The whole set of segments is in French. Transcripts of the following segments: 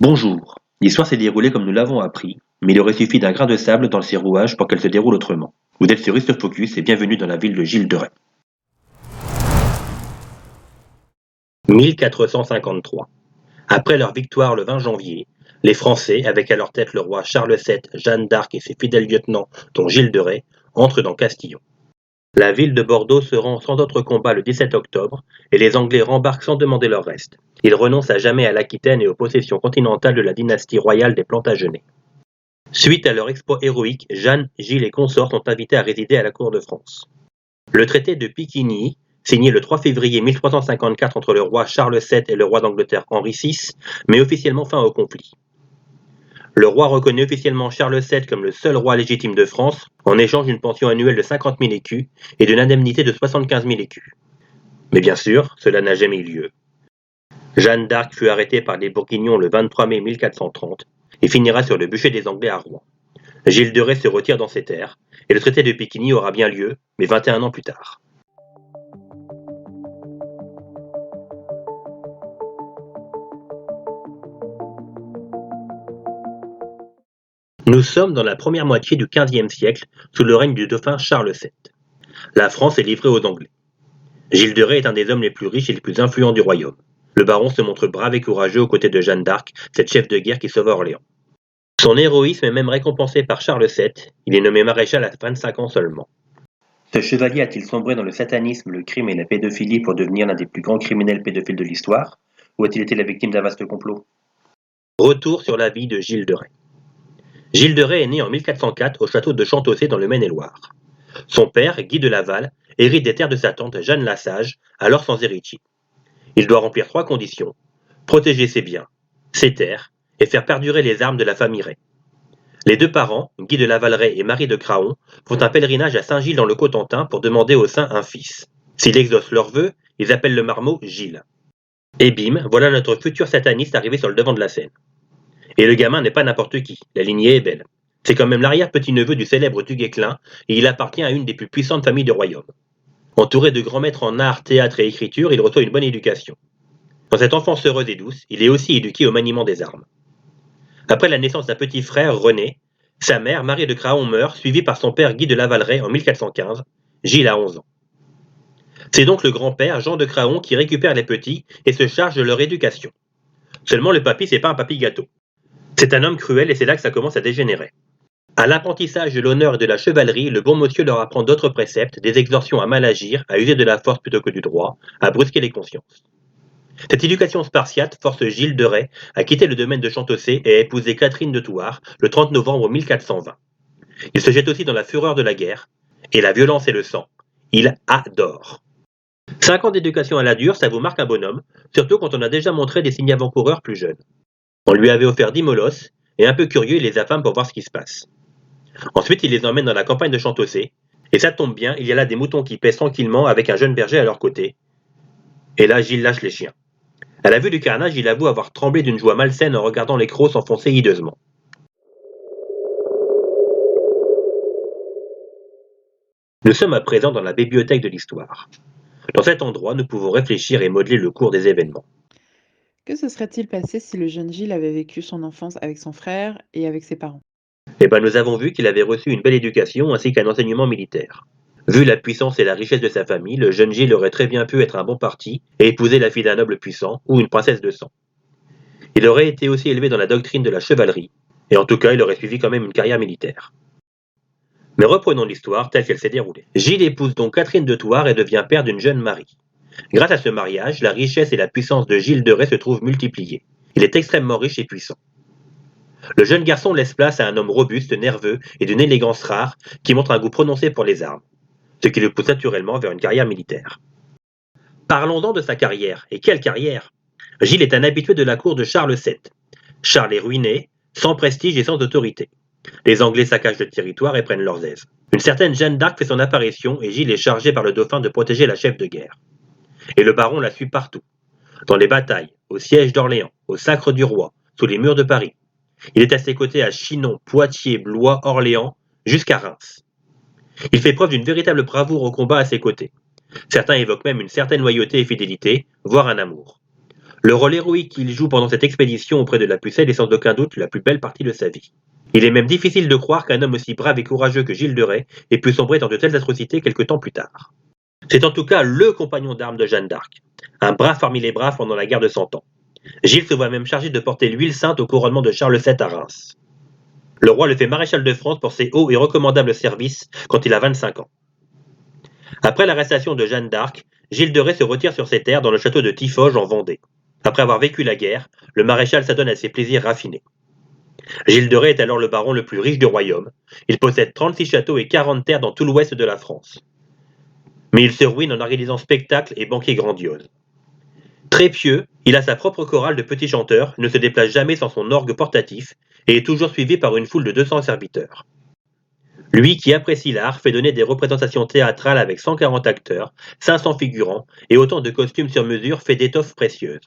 Bonjour. L'histoire s'est déroulée comme nous l'avons appris, mais il aurait suffi d'un grain de sable dans ses rouages pour qu'elle se déroule autrement. Vous êtes sur Reste Focus et bienvenue dans la ville de Gilles de Rais. 1453. Après leur victoire le 20 janvier, les Français, avec à leur tête le roi Charles VII, Jeanne d'Arc et ses fidèles lieutenants, dont Gilles de Rais, entrent dans Castillon. La ville de Bordeaux se rend sans autre combat le 17 octobre, et les Anglais rembarquent sans demander leur reste. Ils renoncent à jamais à l'Aquitaine et aux possessions continentales de la dynastie royale des Plantagenets. Suite à leur exploit héroïque, Jeanne, Gilles et consorts sont invités à résider à la cour de France. Le traité de Piquigny, signé le 3 février 1354 entre le roi Charles VII et le roi d'Angleterre Henri VI, met officiellement fin au conflit. Le roi reconnaît officiellement Charles VII comme le seul roi légitime de France, en échange d'une pension annuelle de 50 000 écus et d'une indemnité de 75 000 écus. Mais bien sûr, cela n'a jamais eu lieu. Jeanne d'Arc fut arrêtée par les Bourguignons le 23 mai 1430 et finira sur le bûcher des Anglais à Rouen. Gilles de Rais se retire dans ses terres, et le traité de Piquigny aura bien lieu, mais 21 ans plus tard. Nous sommes dans la première moitié du XVe siècle, sous le règne du dauphin Charles VII. La France est livrée aux Anglais. Gilles de Rais est un des hommes les plus riches et les plus influents du royaume. Le baron se montre brave et courageux aux côtés de Jeanne d'Arc, cette chef de guerre qui sauva Orléans. Son héroïsme est même récompensé par Charles VII, il est nommé maréchal à 25 ans seulement. Ce chevalier a-t-il sombré dans le satanisme, le crime et la pédophilie pour devenir l'un des plus grands criminels pédophiles de l'histoire, ou a-t-il été la victime d'un vaste complot? Retour sur la vie de Gilles de Rais. Gilles de Rais est né en 1404 au château de Chantaussé dans le Maine-et-Loire. Son père, Guy de Laval, hérite des terres de sa tante Jeanne la Sage, alors sans héritier. Il doit remplir 3 conditions: protéger ses biens, ses terres, et faire perdurer les armes de la famille Rais. Les 2 parents, Guy de Laval-Rais et Marie de Craon, font un pèlerinage à Saint-Gilles dans le Cotentin pour demander au saint un fils. S'il exauce leur vœu, ils appellent le marmot Gilles. Et bim, voilà notre futur sataniste arrivé sur le devant de la scène. Et le gamin n'est pas n'importe qui, la lignée est belle. C'est quand même l'arrière-petit-neveu du célèbre Duguay-Clin, et il appartient à une des plus puissantes familles du royaume. Entouré de grands maîtres en art, théâtre et écriture, il reçoit une bonne éducation. Dans cette enfance heureuse et douce, il est aussi éduqué au maniement des armes. Après la naissance d'un petit frère, René, sa mère, Marie de Craon, meurt, suivie par son père Guy de Laval-Rais en 1415. Gilles a 11 ans. C'est donc le grand-père, Jean de Craon, qui récupère les petits et se charge de leur éducation. Seulement le papy, c'est pas un papy gâteau. C'est un homme cruel et c'est là que ça commence à dégénérer. À l'apprentissage de l'honneur et de la chevalerie, le bon monsieur leur apprend d'autres préceptes, des exhortations à mal agir, à user de la force plutôt que du droit, à brusquer les consciences. Cette éducation spartiate force Gilles de Rais à quitter le domaine de Chantaussé et à épouser Catherine de Thouars le 30 novembre 1420. Il se jette aussi dans la fureur de la guerre, et la violence et le sang. Il adore. 5 ans d'éducation à la dure, ça vous marque un bonhomme, surtout quand on a déjà montré des signes avant-coureurs plus jeunes. On lui avait offert 10 molosses, et un peu curieux, il les affame pour voir ce qui se passe. Ensuite, il les emmène dans la campagne de Chantaussé, et ça tombe bien, il y a là des moutons qui paissent tranquillement avec un jeune berger à leur côté. Et là, Gilles lâche les chiens. À la vue du carnage, il avoue avoir tremblé d'une joie malsaine en regardant les crocs s'enfoncer hideusement. Nous sommes à présent dans la bibliothèque de l'histoire. Dans cet endroit, nous pouvons réfléchir et modeler le cours des événements. Que se serait-il passé si le jeune Gilles avait vécu son enfance avec son frère et avec ses parents? Nous avons vu qu'il avait reçu une belle éducation ainsi qu'un enseignement militaire. Vu la puissance et la richesse de sa famille, le jeune Gilles aurait très bien pu être un bon parti et épouser la fille d'un noble puissant ou une princesse de sang. Il aurait été aussi élevé dans la doctrine de la chevalerie, et en tout cas il aurait suivi quand même une carrière militaire. Mais reprenons l'histoire telle qu'elle s'est déroulée. Gilles épouse donc Catherine de Thouars et devient père d'une jeune Marie. Grâce à ce mariage, la richesse et la puissance de Gilles de Rais se trouvent multipliées. Il est extrêmement riche et puissant. Le jeune garçon laisse place à un homme robuste, nerveux et d'une élégance rare qui montre un goût prononcé pour les armes, ce qui le pousse naturellement vers une carrière militaire. Parlons donc de sa carrière, et quelle carrière! Gilles est un habitué de la cour de Charles VII. Charles est ruiné, sans prestige et sans autorité. Les Anglais saccagent le territoire et prennent leurs aises. Une certaine Jeanne d'Arc fait son apparition et Gilles est chargé par le dauphin de protéger la chef de guerre. Et le baron la suit partout. Dans les batailles, au siège d'Orléans, au sacre du roi, sous les murs de Paris. Il est à ses côtés à Chinon, Poitiers, Blois, Orléans, jusqu'à Reims. Il fait preuve d'une véritable bravoure au combat à ses côtés. Certains évoquent même une certaine loyauté et fidélité, voire un amour. Le rôle héroïque qu'il joue pendant cette expédition auprès de la Pucelle est sans aucun doute la plus belle partie de sa vie. Il est même difficile de croire qu'un homme aussi brave et courageux que Gilles de Rais ait pu sombrer dans de telles atrocités quelque temps plus tard. C'est en tout cas le compagnon d'armes de Jeanne d'Arc, un brave parmi les braves pendant la guerre de Cent Ans. Gilles se voit même chargé de porter l'huile sainte au couronnement de Charles VII à Reims. Le roi le fait maréchal de France pour ses hauts et recommandables services quand il a 25 ans. Après l'arrestation de Jeanne d'Arc, Gilles de Rais se retire sur ses terres dans le château de Tiffauges en Vendée. Après avoir vécu la guerre, le maréchal s'adonne à ses plaisirs raffinés. Gilles de Rais est alors le baron le plus riche du royaume. Il possède 36 châteaux et 40 terres dans tout l'ouest de la France. Mais il se ruine en organisant spectacles et banquets grandioses. Très pieux, il a sa propre chorale de petits chanteurs, ne se déplace jamais sans son orgue portatif et est toujours suivi par une foule de 200 serviteurs. Lui qui apprécie l'art fait donner des représentations théâtrales avec 140 acteurs, 500 figurants et autant de costumes sur mesure faits d'étoffes précieuses.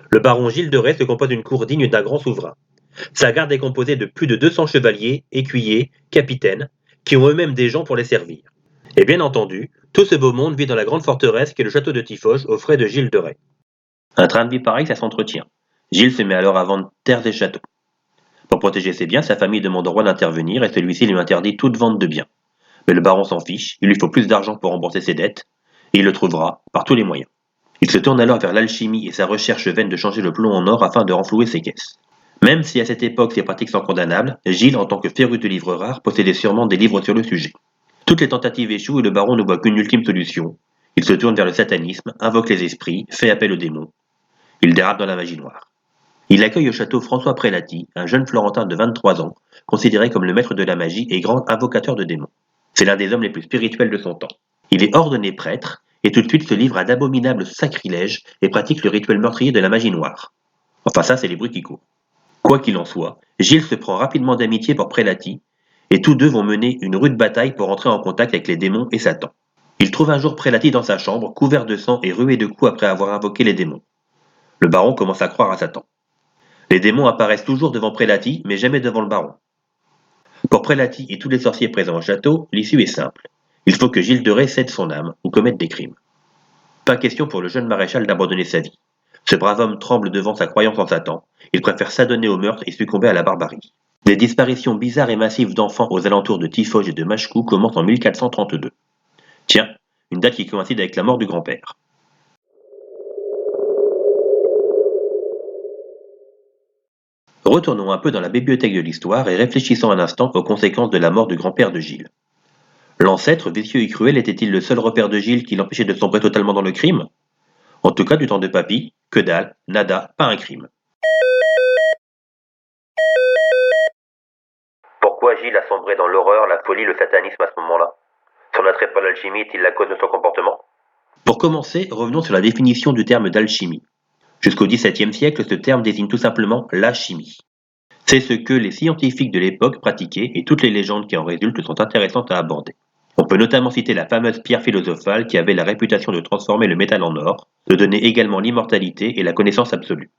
Le baron Gilles de Rais se compose d'une cour digne d'un grand souverain. Sa garde est composée de plus de 200 chevaliers, écuyers, capitaines, qui ont eux-mêmes des gens pour les servir. Et bien entendu, tout ce beau monde vit dans la grande forteresse qu'est le château de Tiffauges aux frais de Gilles de Rais. Un train de vie pareil, ça s'entretient. Gilles se met alors à vendre terres et châteaux. Pour protéger ses biens, sa famille demande au roi d'intervenir et celui-ci lui interdit toute vente de biens. Mais le baron s'en fiche, il lui faut plus d'argent pour rembourser ses dettes, et il le trouvera par tous les moyens. Il se tourne alors vers l'alchimie et sa recherche vaine de changer le plomb en or afin de renflouer ses caisses. Même si à cette époque ces pratiques sont condamnables, Gilles, en tant que féru de livres rares, possédait sûrement des livres sur le sujet. Toutes les tentatives échouent et le baron ne voit qu'une ultime solution. Il se tourne vers le satanisme, invoque les esprits, fait appel aux démons. Il dérape dans la magie noire. Il accueille au château François Prelati, un jeune Florentin de 23 ans, considéré comme le maître de la magie et grand invocateur de démons. C'est l'un des hommes les plus spirituels de son temps. Il est ordonné prêtre et tout de suite se livre à d'abominables sacrilèges et pratique le rituel meurtrier de la magie noire. Enfin ça, c'est les bruits qui courent. Quoi qu'il en soit, Gilles se prend rapidement d'amitié pour Prelati et tous deux vont mener une rude bataille pour entrer en contact avec les démons et Satan. Il trouve un jour Prelati dans sa chambre, couvert de sang et rué de coups après avoir invoqué les démons. Le baron commence à croire à Satan. Les démons apparaissent toujours devant Prelati, mais jamais devant le baron. Pour Prelati et tous les sorciers présents au château, l'issue est simple. Il faut que Gilles de Rais cède son âme ou commette des crimes. Pas question pour le jeune maréchal d'abandonner sa vie. Ce brave homme tremble devant sa croyance en Satan. Il préfère s'adonner au meurtre et succomber à la barbarie. Des disparitions bizarres et massives d'enfants aux alentours de Tiffauges et de Machecou commencent en 1432. Tiens, une date qui coïncide avec la mort du grand-père. Retournons un peu dans la bibliothèque de l'histoire et réfléchissons un instant aux conséquences de la mort du grand-père de Gilles. L'ancêtre, vicieux et cruel, était-il le seul repère de Gilles qui l'empêchait de sombrer totalement dans le crime? En tout cas, du temps de Papy, que dalle, nada, pas un crime. Pourquoi Gilles a sombré dans l'horreur, la folie, le satanisme à ce moment-là? Son attrait pour l'alchimie est-il la cause de son comportement? Pour commencer, revenons sur la définition du terme d'alchimie. Jusqu'au XVIIe siècle, ce terme désigne tout simplement la chimie. C'est ce que les scientifiques de l'époque pratiquaient et toutes les légendes qui en résultent sont intéressantes à aborder. On peut notamment citer la fameuse pierre philosophale qui avait la réputation de transformer le métal en or, de donner également l'immortalité et la connaissance absolue.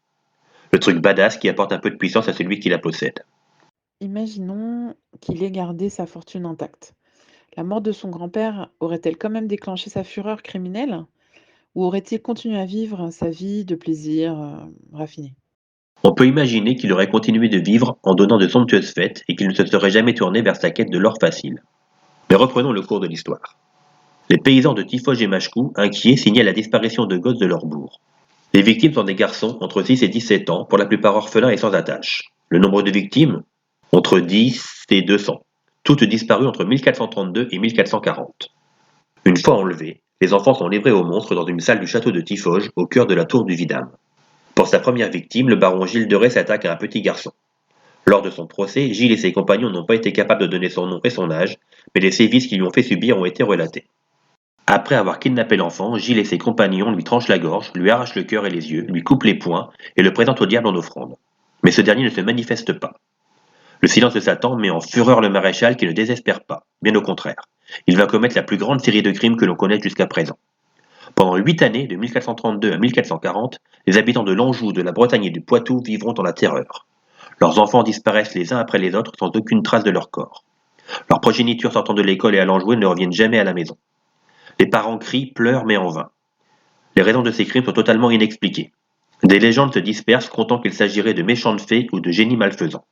Le truc badass qui apporte un peu de puissance à celui qui la possède. Imaginons qu'il ait gardé sa fortune intacte. La mort de son grand-père aurait-elle quand même déclenché sa fureur criminelle? Ou aurait-il continué à vivre sa vie de plaisir raffiné? On peut imaginer qu'il aurait continué de vivre en donnant de somptueuses fêtes et qu'il ne se serait jamais tourné vers sa quête de l'or facile. Mais reprenons le cours de l'histoire. Les paysans de Tiffauges et Machecou, inquiets, signalent la disparition de gosses de leur bourg. Les victimes sont des garçons entre 6 et 17 ans, pour la plupart orphelins et sans attache. Le nombre de victimes? Entre 10 et 200. Toutes disparues entre 1432 et 1440. Une fois enlevés, les enfants sont livrés aux monstres dans une salle du château de Tiffauges, au cœur de la tour du Vidame. Pour sa première victime, le baron Gilles de Rais s'attaque à un petit garçon. Lors de son procès, Gilles et ses compagnons n'ont pas été capables de donner son nom et son âge, mais les sévices qu'ils lui ont fait subir ont été relatés. Après avoir kidnappé l'enfant, Gilles et ses compagnons lui tranchent la gorge, lui arrachent le cœur et les yeux, lui coupent les poings et le présentent au diable en offrande. Mais ce dernier ne se manifeste pas. Le silence de Satan met en fureur le maréchal qui ne désespère pas, bien au contraire. Il va commettre la plus grande série de crimes que l'on connaisse jusqu'à présent. Pendant 8 années, de 1432 à 1440, les habitants de l'Anjou, de la Bretagne et du Poitou vivront dans la terreur. Leurs enfants disparaissent les uns après les autres sans aucune trace de leur corps. Leurs progénitures sortant de l'école et allant jouer ne reviennent jamais à la maison. Les parents crient, pleurent, mais en vain. Les raisons de ces crimes sont totalement inexpliquées. Des légendes se dispersent comptant qu'il s'agirait de méchantes fées ou de génies malfaisants.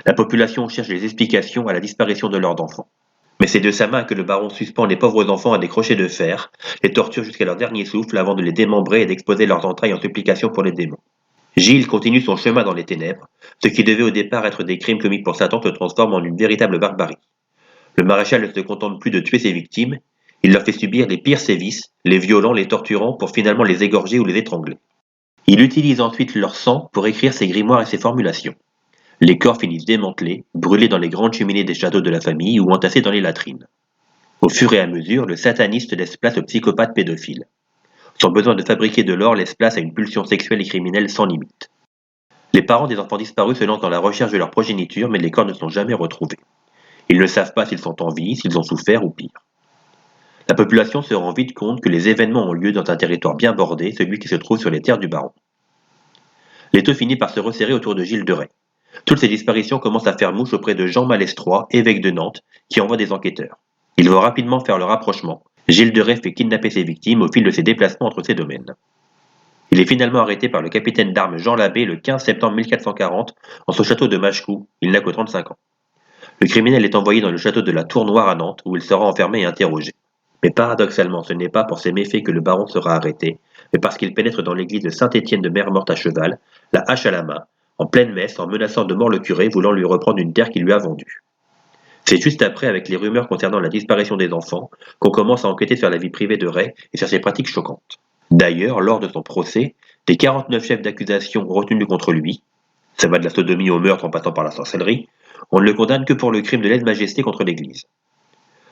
La population cherche des explications à la disparition de leurs enfants. Mais c'est de sa main que le baron suspend les pauvres enfants à des crochets de fer, les torture jusqu'à leur dernier souffle avant de les démembrer et d'exposer leurs entrailles en supplication pour les démons. Gilles continue son chemin dans les ténèbres. Ce qui devait au départ être des crimes commis pour Satan se transforme en une véritable barbarie. Le maréchal ne se contente plus de tuer ses victimes, il leur fait subir les pires sévices, les violant, les torturant pour finalement les égorger ou les étrangler. Il utilise ensuite leur sang pour écrire ses grimoires et ses formulations. Les corps finissent démantelés, brûlés dans les grandes cheminées des châteaux de la famille ou entassés dans les latrines. Au fur et à mesure, le sataniste laisse place au psychopathe pédophile. Son besoin de fabriquer de l'or laisse place à une pulsion sexuelle et criminelle sans limite. Les parents des enfants disparus se lancent dans la recherche de leur progéniture, mais les corps ne sont jamais retrouvés. Ils ne savent pas s'ils sont en vie, s'ils ont souffert ou pire. La population se rend vite compte que les événements ont lieu dans un territoire bien bordé, celui qui se trouve sur les terres du baron. L'étau finit par se resserrer autour de Gilles de Rais. Toutes ces disparitions commencent à faire mouche auprès de Jean Malestroit, évêque de Nantes, qui envoie des enquêteurs. Ils vont rapidement faire le rapprochement. Gilles de Rais fait kidnapper ses victimes au fil de ses déplacements entre ces domaines. Il est finalement arrêté par le capitaine d'armes Jean Labbé le 15 septembre 1440 en son château de Machecoul. Il n'a que 35 ans. Le criminel est envoyé dans le château de la Tour Noire à Nantes où il sera enfermé et interrogé. Mais paradoxalement, ce n'est pas pour ses méfaits que le baron sera arrêté, mais parce qu'il pénètre dans l'église de Saint-Étienne de Mer-Morte à cheval, la hache à la main, en pleine messe, en menaçant de mort le curé voulant lui reprendre une terre qu'il lui a vendue. C'est juste après, avec les rumeurs concernant la disparition des enfants, qu'on commence à enquêter sur la vie privée de Ray et sur ses pratiques choquantes. D'ailleurs, lors de son procès, des 49 chefs d'accusation retenus contre lui, ça va de la sodomie au meurtre en passant par la sorcellerie, on ne le condamne que pour le crime de lèse-majesté contre l'Église.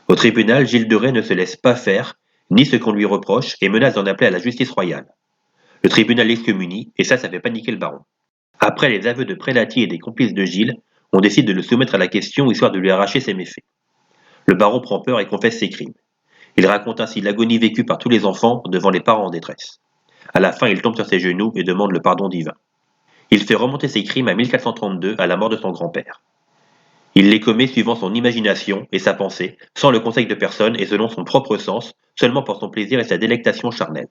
Au tribunal, Gilles de Rais ne se laisse pas faire, ni ce qu'on lui reproche, et menace d'en appeler à la justice royale. Le tribunal l'excommunie, et ça fait paniquer le baron. Après les aveux de Prelati et des complices de Gilles, on décide de le soumettre à la question histoire de lui arracher ses méfaits. Le baron prend peur et confesse ses crimes. Il raconte ainsi l'agonie vécue par tous les enfants devant les parents en détresse. À la fin, il tombe sur ses genoux et demande le pardon divin. Il fait remonter ses crimes à 1432, à la mort de son grand-père. Il les commet suivant son imagination et sa pensée, sans le conseil de personne et selon son propre sens, seulement pour son plaisir et sa délectation charnelle.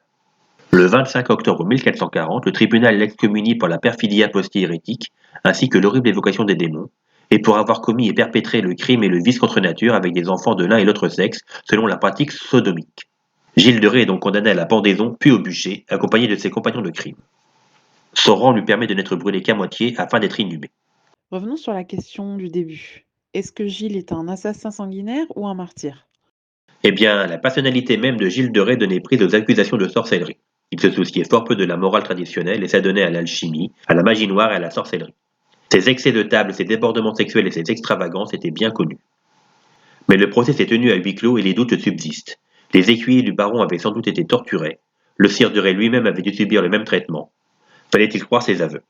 Le 25 octobre 1440, le tribunal l'excommunie pour la perfidie apostie hérétique, ainsi que l'horrible évocation des démons, et pour avoir commis et perpétré le crime et le vice contre nature avec des enfants de l'un et l'autre sexe, selon la pratique sodomique. Gilles de Rais est donc condamné à la pendaison, puis au bûcher, accompagné de ses compagnons de crime. Son rang lui permet de n'être brûlé qu'à moitié afin d'être inhumé. Revenons sur la question du début. Est-ce que Gilles est un assassin sanguinaire ou un martyr? Eh bien, la personnalité même de Gilles de Rais donnait prise aux accusations de sorcellerie. Il se souciait fort peu de la morale traditionnelle et s'adonnait à l'alchimie, à la magie noire et à la sorcellerie. Ses excès de table, ses débordements sexuels et ses extravagances étaient bien connus. Mais le procès s'est tenu à huis clos et les doutes subsistent. Les écuyers du baron avaient sans doute été torturés. Le sire de Rais lui-même avait dû subir le même traitement. Fallait-il croire ses aveux?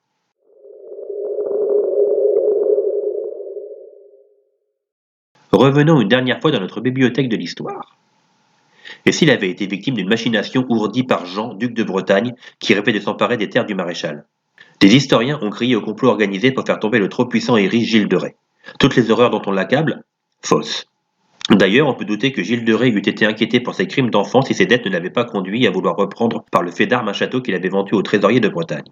Revenons une dernière fois dans notre bibliothèque de l'histoire. Et s'il avait été victime d'une machination ourdie par Jean, duc de Bretagne, qui rêvait de s'emparer des terres du maréchal? Des historiens ont crié au complot organisé pour faire tomber le trop puissant et riche Gilles de Rais. Toutes les horreurs dont on l'accable? Fausses. D'ailleurs, on peut douter que Gilles de Rais eût été inquiété pour ses crimes d'enfant si ses dettes ne l'avaient pas conduit à vouloir reprendre par le fait d'armes un château qu'il avait vendu au trésorier de Bretagne.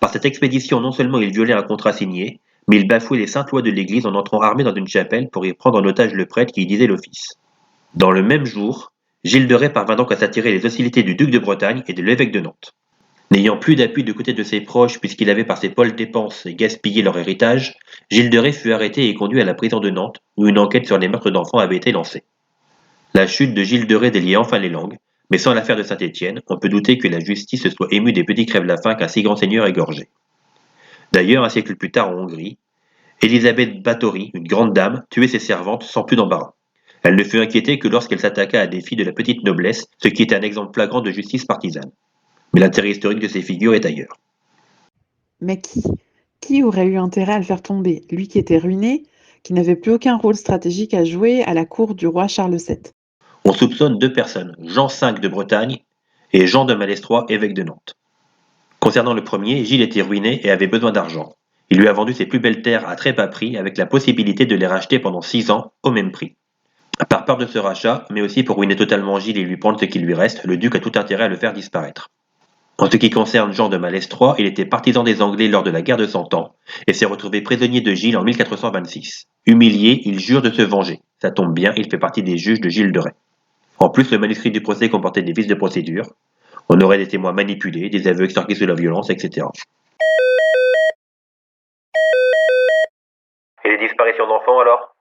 Par cette expédition, non seulement il violait un contrat signé, mais il bafouait les saintes lois de l'Église en entrant armé dans une chapelle pour y prendre en otage le prêtre qui y disait l'office. Dans le même jour, Gilles de Rais parvint donc à s'attirer les hostilités du duc de Bretagne et de l'évêque de Nantes. N'ayant plus d'appui du côté de ses proches puisqu'il avait par ses folles dépenses gaspillé leur héritage, Gilles de Rais fut arrêté et conduit à la prison de Nantes où une enquête sur les meurtres d'enfants avait été lancée. La chute de Gilles de Rais déliait enfin les langues, mais sans l'affaire de Saint-Étienne, on peut douter que la justice se soit émue des petits crève-la-faim qu'un si grand seigneur égorgeait. D'ailleurs, un siècle plus tard en Hongrie, Élisabeth Báthory, une grande dame, tuait ses servantes sans plus d'embarras. Elle ne fut inquiétée que lorsqu'elle s'attaqua à des filles de la petite noblesse, ce qui est un exemple flagrant de justice partisane. Mais l'intérêt historique de ces figures est ailleurs. Mais qui aurait eu intérêt à le faire tomber? Lui qui était ruiné, qui n'avait plus aucun rôle stratégique à jouer à la cour du roi Charles VII. On soupçonne deux personnes, Jean V de Bretagne et Jean de Malestroit, évêque de Nantes. Concernant le premier, Gilles était ruiné et avait besoin d'argent. Il lui a vendu ses plus belles terres à très bas prix avec la possibilité de les racheter pendant 6 ans au même prix. Par peur de ce rachat, mais aussi pour ruiner totalement Gilles et lui prendre ce qui lui reste, le duc a tout intérêt à le faire disparaître. En ce qui concerne Jean de Malestroit, il était partisan des Anglais lors de la guerre de Cent Ans et s'est retrouvé prisonnier de Gilles en 1426. Humilié, il jure de se venger. Ça tombe bien, il fait partie des juges de Gilles de Rais. En plus, le manuscrit du procès comportait des vices de procédure. On aurait des témoins manipulés, des aveux extorqués sous la violence, etc. Et les disparitions d'enfants alors?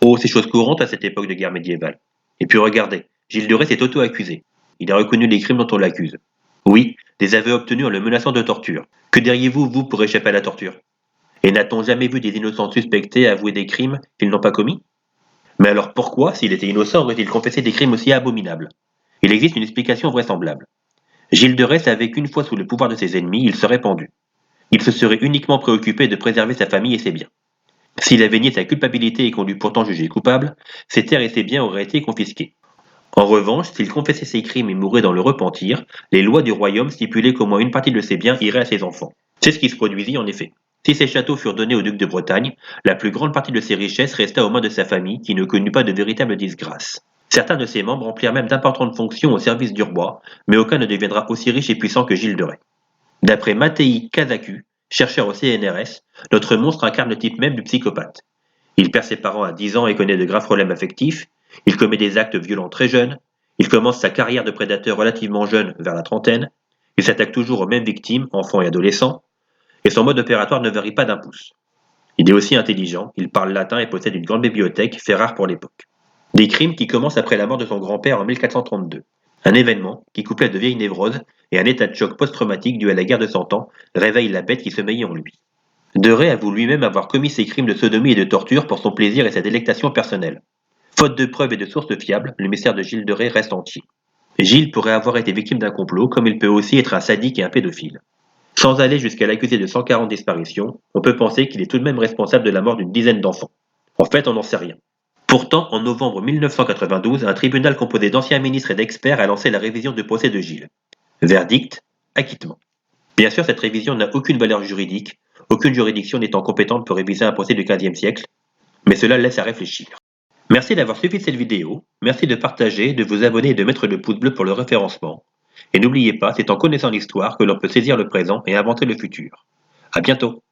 Oh, c'est chose courante à cette époque de guerre médiévale. Et puis regardez, Gilles de Rais s'est auto-accusé. Il a reconnu les crimes dont on l'accuse. Oui, des aveux obtenus en le menaçant de torture. Que diriez-vous, vous, pour échapper à la torture? Et n'a-t-on jamais vu des innocents suspectés avouer des crimes qu'ils n'ont pas commis? Mais alors pourquoi, s'il était innocent, aurait-il confessé des crimes aussi abominables? Il existe une explication vraisemblable. Gilles de Rais savait qu'une fois sous le pouvoir de ses ennemis, il serait pendu. Il se serait uniquement préoccupé de préserver sa famille et ses biens. S'il avait nié sa culpabilité et qu'on l'eût pourtant jugé coupable, ses terres et ses biens auraient été confisqués. En revanche, s'il confessait ses crimes et mourait dans le repentir, les lois du royaume stipulaient qu'au moins une partie de ses biens irait à ses enfants. C'est ce qui se produisit en effet. Si ces châteaux furent donnés au duc de Bretagne, la plus grande partie de ses richesses resta aux mains de sa famille qui ne connut pas de véritable disgrâce. Certains de ses membres remplirent même d'importantes fonctions au service du roi, mais aucun ne deviendra aussi riche et puissant que Gilles de Rais. D'après Mattei Kazaku, chercheur au CNRS, notre monstre incarne le type même du psychopathe. Il perd ses parents à 10 ans et connaît de graves problèmes affectifs, il commet des actes violents très jeunes, il commence sa carrière de prédateur relativement jeune, vers la trentaine, il s'attaque toujours aux mêmes victimes, enfants et adolescents, et son mode opératoire ne varie pas d'un pouce. Il est aussi intelligent, il parle latin et possède une grande bibliothèque, fait rare pour l'époque. Des crimes qui commencent après la mort de son grand-père en 1432. Un événement qui, couplé à de vieilles névroses et un état de choc post-traumatique dû à la guerre de Cent Ans, réveille la bête qui sommeillait en lui. De Rais avoue lui-même avoir commis ces crimes de sodomie et de torture pour son plaisir et sa délectation personnelle. Faute de preuves et de sources fiables, le mystère de Gilles de Rais reste entier. Gilles pourrait avoir été victime d'un complot, comme il peut aussi être un sadique et un pédophile. Sans aller jusqu'à l'accuser de 140 disparitions, on peut penser qu'il est tout de même responsable de la mort d'une dizaine d'enfants. En fait, on n'en sait rien. Pourtant, en novembre 1992, un tribunal composé d'anciens ministres et d'experts a lancé la révision du procès de Gilles. Verdict, acquittement. Bien sûr, cette révision n'a aucune valeur juridique, aucune juridiction n'étant compétente pour réviser un procès du XVe siècle, mais cela laisse à réfléchir. Merci d'avoir suivi cette vidéo, merci de partager, de vous abonner et de mettre le pouce bleu pour le référencement. Et n'oubliez pas, c'est en connaissant l'histoire que l'on peut saisir le présent et inventer le futur. À bientôt!